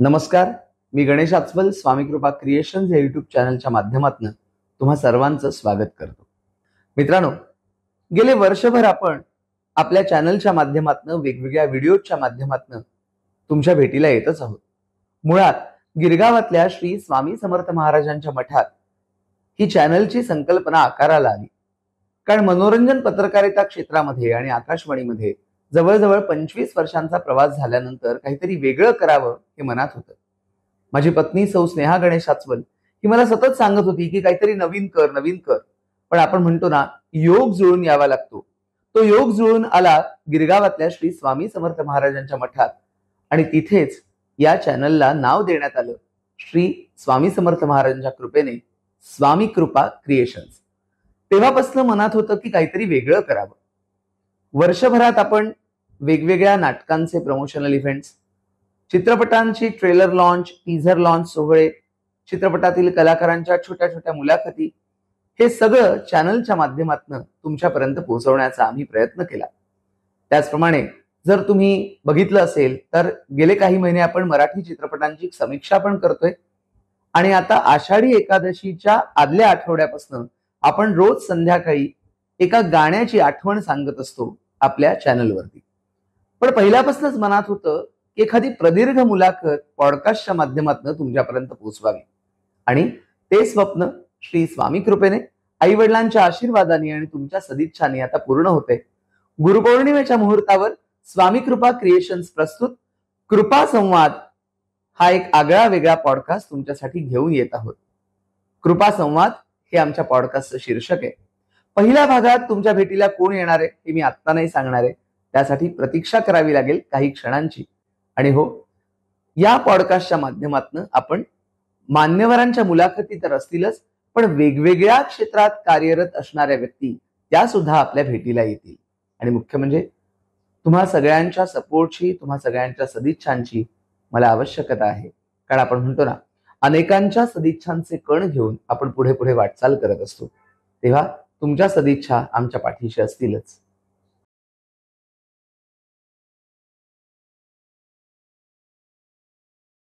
नमस्कार. मी गणेश आचवल स्वामी कृपा क्रिएशन्स या युट्यूब चॅनलच्या माध्यमातून तुम्हा सर्वांचं स्वागत करतो. मित्रांनो, गेले वर्षभर आपण आपल्या चॅनलच्या माध्यमातून वेगवेगळ्या व्हिडिओच्या माध्यमातून तुमच्या भेटीला येतच आहोत. मुळात गिरगावातल्या श्री स्वामी समर्थ महाराजांच्या मठात ही चॅनलची संकल्पना आकाराला आली. कारण मनोरंजन पत्रकारिता क्षेत्रामध्ये आणि आकाशवाणीमध्ये जवळजवळ 25 वर्षांचा प्रवास झाल्यानंतर काहीतरी वेगळं करावं हे मनात होतं. माझी पत्नी सौ स्नेहा गणेश आचवल ही मला सतत सांगत होती की काहीतरी नवीन कर नवीन कर. पण आपण म्हणतो ना, योग जुळून यावा लागतो. तो योग जुळून आला गिरगावातल्या श्री स्वामी समर्थ महाराजांच्या मठात आणि तिथेच या चॅनलला नाव देण्यात आलं श्री स्वामी समर्थ महाराजांच्या कृपेने स्वामी कृपा क्रिएशन्स. तेव्हापासून मनात होतं की काहीतरी वेगळं करावं. वर्षभरात आपण वेगवेगळ्या नाटकांचे प्रमोशनल इव्हेंट्स, चित्रपटांची ट्रेलर लॉन्च, टीझर लॉन्च सोहळे, चित्रपटातील कलाकारांच्या छोट्या छोट्या मुलाखती, हे सगळं चॅनलच्या माध्यमातून तुमच्यापर्यंत पोहोचवण्याचा आम्ही प्रयत्न केला. त्याचप्रमाणे जर तुम्ही बघितलं असेल तर गेले काही महिने आपण मराठी चित्रपटांची समीक्षा पण करतोय आणि आता आषाढी एकादशीच्या आदल्या आठवड्यापासून आपण रोज संध्याकाळी एका गाण्याची आठवण सांगत असतो आपल्या चॅनलवरती. पण पहिल्यापासूनच मनात होतं की एखादी प्रदीर्घ मुलाखत पॉडकास्टच्या माध्यमातून तुमच्यापर्यंत पोहोचवावी आणि ते स्वप्न श्री स्वामी कृपेने, आई वडिलांच्या आशीर्वादाने आणि तुमच्या सदिच्छाने आता पूर्ण होते. गुरुपौर्णिमेच्या मुहूर्तावर स्वामी कृपा क्रिएशन्स प्रस्तुत कृपा संवाद हा एक आगळा वेगळा पॉडकास्ट तुमच्यासाठी घेऊन येत आहोत. कृपा संवाद हे आमच्या पॉडकास्टचं शीर्षक आहे. पहिल्या भागात तुमच्या भेटीला कोण येणार आहे हे मी आत्ता नाही सांगणार आहे. त्यासाठी प्रतीक्षा करावी लागेल काही क्षणांची. आणि हो, या पॉडकास्टच्या माध्यमातून आपण मान्यवरांच्या मुलाखती तर असतीलच, पण वेगवेगळ्या क्षेत्रात कार्यरत असणाऱ्या व्यक्ती त्या सुद्धा आपल्या भेटीला येतील. आणि मुख्य म्हणजे तुम्हा सगळ्यांच्या सपोर्टची, तुम्हा सगळ्यांच्या सदिच्छांची मला आवश्यकता आहे. कारण आपण म्हणतो ना, अनेकांच्या सदिच्छांचे कण घेऊन आपण पुढे पुढे वाटचाल करत असतो. तेव्हा तुमच्या सदिच्छा आमच्या पाठीशी असतीलच.